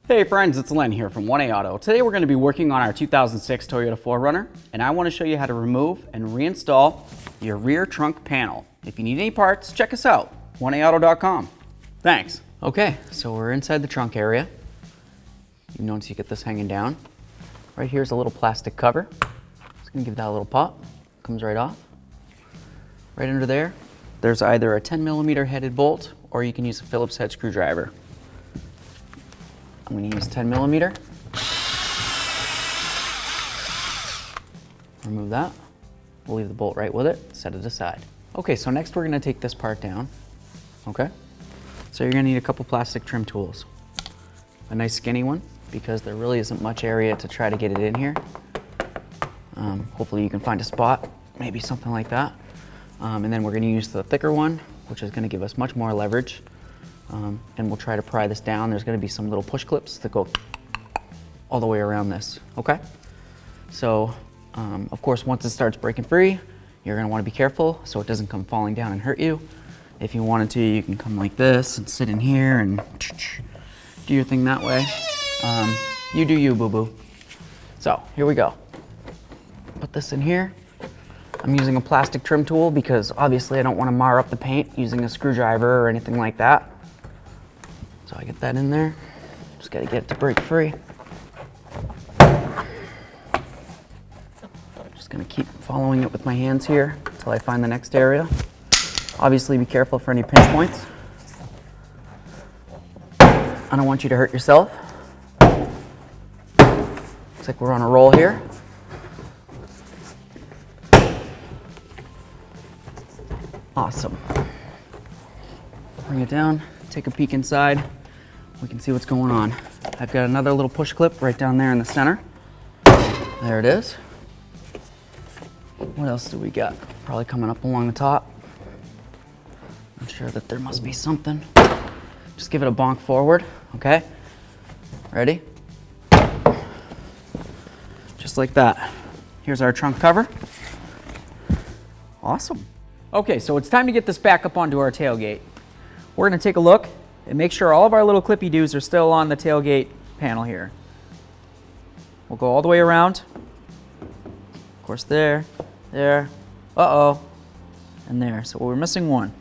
Hey friends, it's Len here from 1A Auto. Today we're going to be working on our 2006 Toyota 4Runner, and I want to show you how to remove and reinstall your rear trunk panel. If you need any parts, check us out, 1AAuto.com. Thanks. Okay, so we're inside the trunk area. You notice you get this hanging down. Right here's a little plastic cover. Just going to give that a little pop. Comes right off. Right under there, there's either a 10mm headed bolt or you can use a Phillips head screwdriver. I'm going to use 10mm. Remove that. We'll leave the bolt right with it, set it aside. Okay, so next we're going to take this part down. Okay? So you're going to need a couple plastic trim tools. A nice skinny one, because there really isn't much area to try to get it in here. Hopefully you can find a spot, maybe something like that. And then we're going to use the thicker one, which is going to give us much more leverage. And we'll try to pry this down. There's going to be some little push clips that go all the way around this, okay? So, of course, once it starts breaking free, you're going to want to be careful so it doesn't come falling down and hurt you. If you wanted to, you can come like this and sit in here and do your thing that way. You do you, boo-boo. So, here we go. Put this in here. I'm using a plastic trim tool because obviously I don't want to mar up the paint using a screwdriver or anything like that. So I get that in there. Just got to get it to break free. Just going to keep following it with my hands here until I find the next area. Obviously be careful for any pinch points. I don't want you to hurt yourself. Looks like we're on a roll here. Awesome. Bring it down, take a peek inside. We can see what's going on. I've got another little push clip right down there in the center. There it is. What else do we got? Probably coming up along the top. I'm sure that there must be something. Just give it a bonk forward, okay? Ready? Just like that. Here's our trunk cover. Awesome. Okay, so it's time to get this back up onto our tailgate. We're going to take a look and make sure all of our little clippy-doos are still on the tailgate panel here. We'll go all the way around. Of course, there, uh-oh, and there. So we're missing one.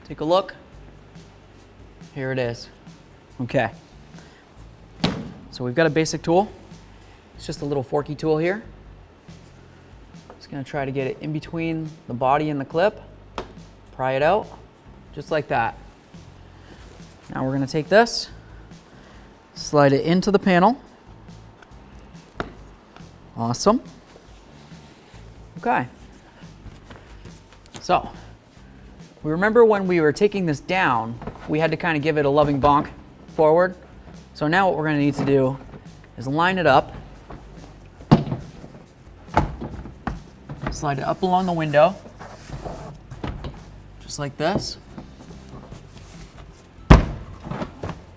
Take a look. Here it is. Okay. So we've got a basic tool. It's just a little forky tool here. Going to try to get it in between the body and the clip, pry it out, just like that. Now we're going to take this, slide it into the panel. Awesome. Okay. So, we remember when we were taking this down, we had to kind of give it a loving bonk forward. So now what we're going to need to do is line it up. Slide it up along the window, just like this. We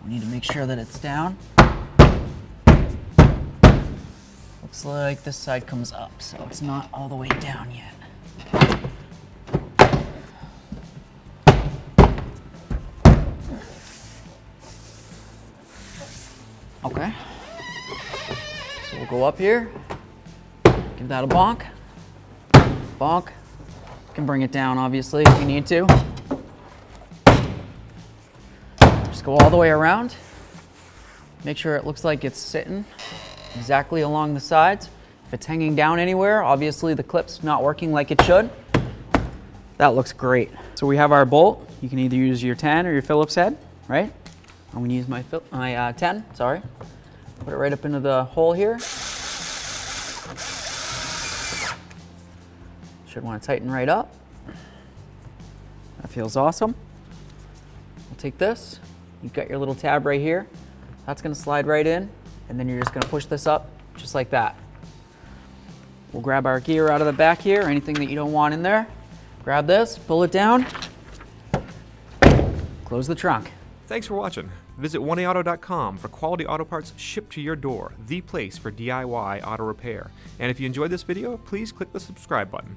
need to make sure that it's down. Looks like this side comes up, so it's not all the way down yet. Okay. So we'll go up here, give that a bonk. Bonk. You can bring it down, obviously, if you need to. Just go all the way around. Make sure it looks like it's sitting exactly along the sides. If it's hanging down anywhere, obviously the clip's not working like it should. That looks great. So we have our bolt. You can either use your 10 or your Phillips head, right? I'm going to use my 10, sorry. Put it right up into the hole here. Should want to tighten right up. That feels awesome. We'll take this. You've got your little tab right here. That's going to slide right in, and then you're just going to push this up just like that. We'll grab our gear out of the back here, anything that you don't want in there. Grab this, pull it down, close the trunk. Thanks for watching. Visit 1AAuto.com for quality auto parts shipped to your door, the place for DIY auto repair. And if you enjoyed this video, please click the subscribe button.